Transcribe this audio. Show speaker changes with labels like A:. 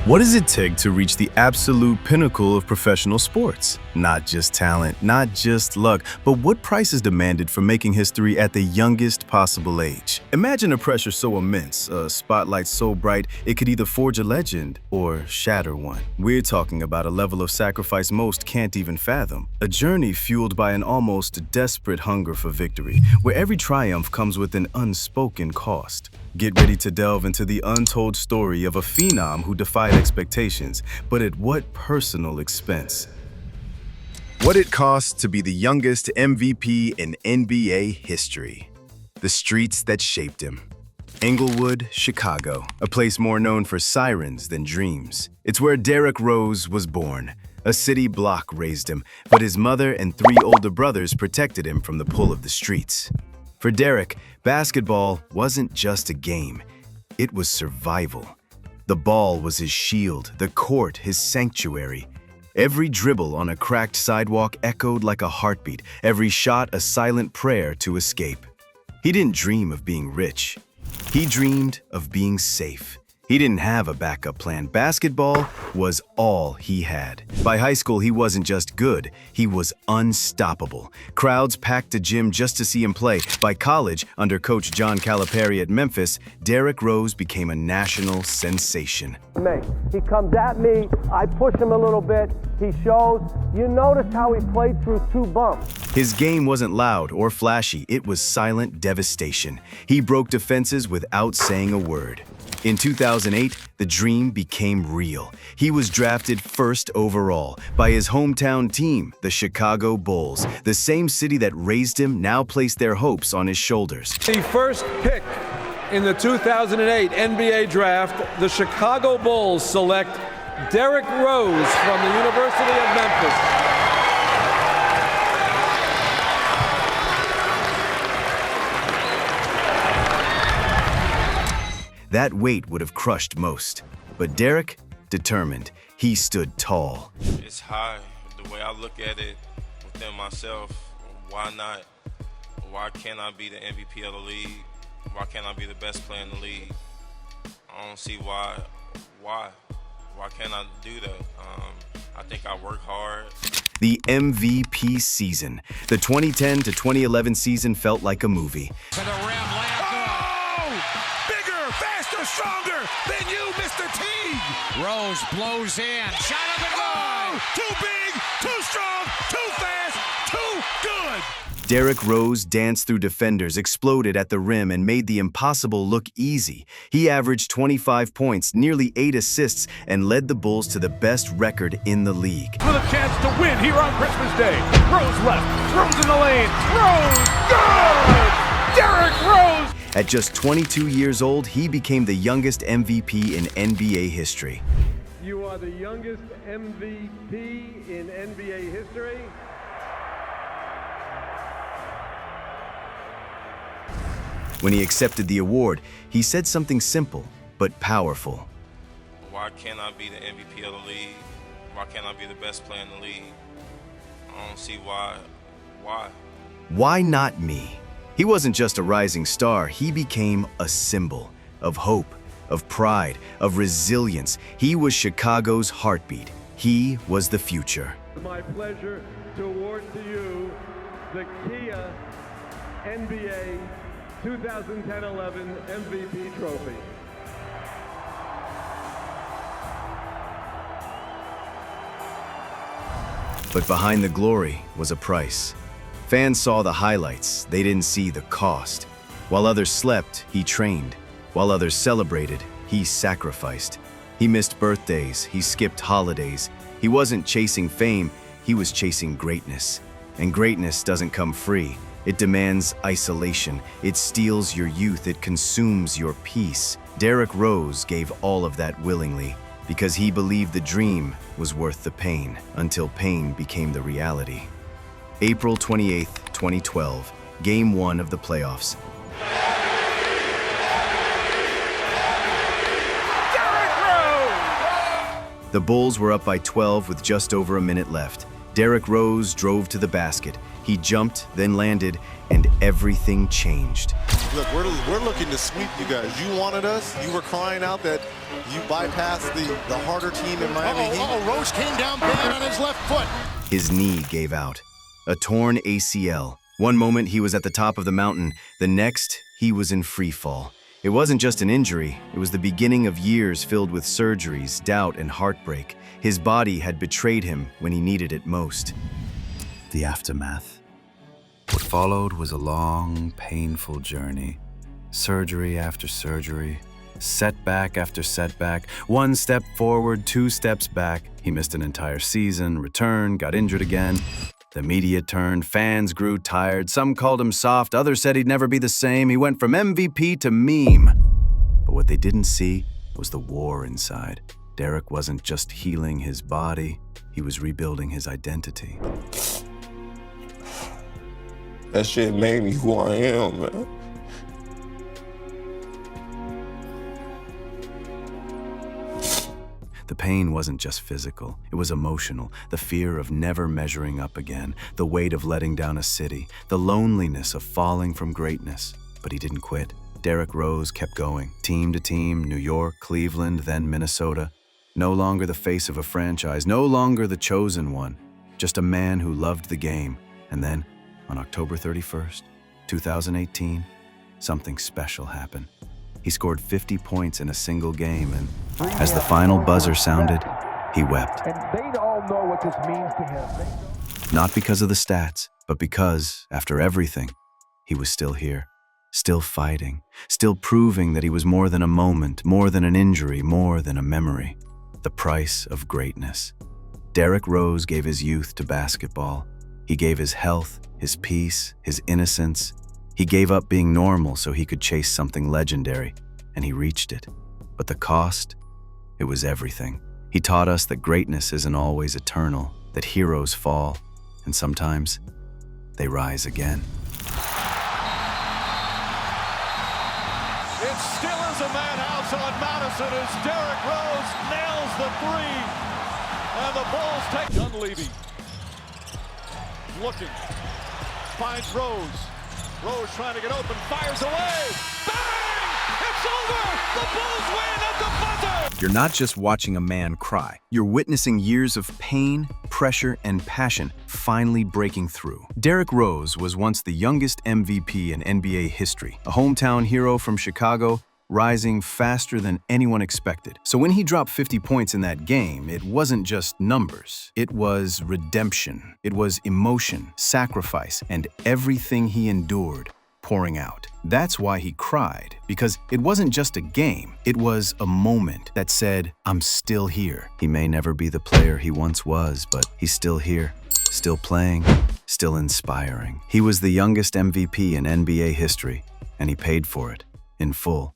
A: What does it take to reach the absolute pinnacle of professional sports? Not just talent, not just luck, but what price is demanded for making history at the youngest possible age? Imagine a pressure so immense, a spotlight so bright, it could either forge a legend or shatter one. We're talking about a level of sacrifice most can't even fathom. A journey fueled by an almost desperate hunger for victory, where every triumph comes with an unspoken cost. Get ready to delve into the untold story of a phenom who defied expectations, but at what personal expense? What it costs to be the youngest MVP in NBA history. The streets that shaped him. Englewood, Chicago, a place more known for sirens than dreams. It's where Derrick Rose was born. A city block raised him, but his mother and 3 older brothers protected him from the pull of the streets. For Derrick, basketball wasn't just a game, it was survival. The ball was his shield, the court his sanctuary. Every dribble on a cracked sidewalk echoed like a heartbeat, every shot a silent prayer to escape. He didn't dream of being rich. He dreamed of being safe. He didn't have a backup plan. Basketball was all he had. By high school, he wasn't just good, he was unstoppable. Crowds packed the gym just to see him play. By college, under coach John Calipari at Memphis, Derrick Rose became a national sensation.
B: He comes at me, I push him a little bit, he shows. You notice how he played through 2 bumps.
A: His game wasn't loud or flashy, it was silent devastation. He broke defenses without saying a word. In 2008, the dream became real. He was drafted first overall by his hometown team, the Chicago Bulls. The same city that raised him now placed their hopes on his shoulders.
C: The first pick in the 2008 NBA draft, the Chicago Bulls select Derrick Rose from the University of Memphis.
A: That weight would have crushed most, but Derrick, determined, he stood tall.
D: It's high. The way I look at it within myself, why not? Why can't I be the MVP of the league? Why can't I be the best player in the league? I don't see why. Why can't I do that? I think I work hard.
A: The MVP season. The 2010 to 2011 season felt like a movie.
E: To the rim, faster, stronger than you, Mr. Teague. Rose blows in. Shot up and good. Oh, too big, too strong, too fast, too good.
A: Derrick Rose danced through defenders, exploded at the rim, and made the impossible look easy. He averaged 25 points, nearly 8 assists, and led the Bulls to the best record in the league.
F: With a chance to win here on Christmas Day. Rose left, throws in the lane. Rose, good! Derrick Rose!
A: At just 22 years old, he became the youngest MVP in NBA history.
C: You are the youngest MVP in NBA history.
A: When he accepted the award, he said something simple but powerful.
D: Why can't I be the MVP of the league? Why can't I be the best player in the league? I don't see why.
A: Why not me? He wasn't just a rising star, he became a symbol of hope, of pride, of resilience. He was Chicago's heartbeat. He was the future.
C: It's my pleasure to award to you the Kia NBA 2010-11 MVP trophy.
A: But behind the glory was a price. Fans saw the highlights, they didn't see the cost. While others slept, he trained. While others celebrated, he sacrificed. He missed birthdays, he skipped holidays. He wasn't chasing fame, he was chasing greatness. And greatness doesn't come free. It demands isolation. It steals your youth, it consumes your peace. Derrick Rose gave all of that willingly because he believed the dream was worth the pain until pain became the reality. April 28, 2012, Game 1 of the playoffs. The Bulls were up by 12 with just over a minute left. Derrick Rose drove to the basket. He jumped, then landed, and everything changed.
G: Look, we're looking to sweep you guys. You wanted us. You were crying out that you bypassed the harder team in Miami Heat.
E: Rose came down bad on his left foot.
A: His knee gave out. A torn ACL. One moment he was at the top of the mountain, the next he was in free fall. It wasn't just an injury, it was the beginning of years filled with surgeries, doubt, and heartbreak. His body had betrayed him when he needed it most. The aftermath. What followed was a long, painful journey. Surgery after surgery, setback after setback, one step forward, two steps back. He missed an entire season, returned, got injured again. The media turned, fans grew tired. Some called him soft, others said he'd never be the same. He went from MVP to meme. But what they didn't see was the war inside. Derrick wasn't just healing his body, he was rebuilding his identity.
D: That shit made me who I am, man.
A: The pain wasn't just physical, it was emotional. The fear of never measuring up again, the weight of letting down a city, the loneliness of falling from greatness. But he didn't quit. Derrick Rose kept going, team to team, New York, Cleveland, then Minnesota. No longer the face of a franchise, no longer the chosen one, just a man who loved the game. And then, on October 31st, 2018, something special happened. He scored 50 points in a single game, and as the final buzzer sounded, he wept.
B: And they all know what this means to him.
A: Not because of the stats, but because, after everything, he was still here, still fighting, still proving that he was more than a moment, more than an injury, more than a memory. The price of greatness. Derrick Rose gave his youth to basketball. He gave his health, his peace, his innocence. He gave up being normal so he could chase something legendary, and he reached it. But the cost? It was everything. He taught us that greatness isn't always eternal, that heroes fall, and sometimes they rise again.
E: It still is a madhouse on Madison as Derrick Rose nails the three. And the Bulls take Dunleavy. Looking. Finds Rose. Rose trying to get open. Fires away. Bang! It's over! The Bulls win at the buzzer!
A: You're not just watching a man cry. You're witnessing years of pain, pressure, and passion finally breaking through. Derrick Rose was once the youngest MVP in NBA history, a hometown hero from Chicago, rising faster than anyone expected. So when he dropped 50 points in that game, it wasn't just numbers. It was redemption. It was emotion, sacrifice, and everything he endured pouring out. That's why he cried, because it wasn't just a game. It was a moment that said, I'm still here. He may never be the player he once was, but he's still here, still playing, still inspiring. He was the youngest MVP in NBA history, and he paid for it in full.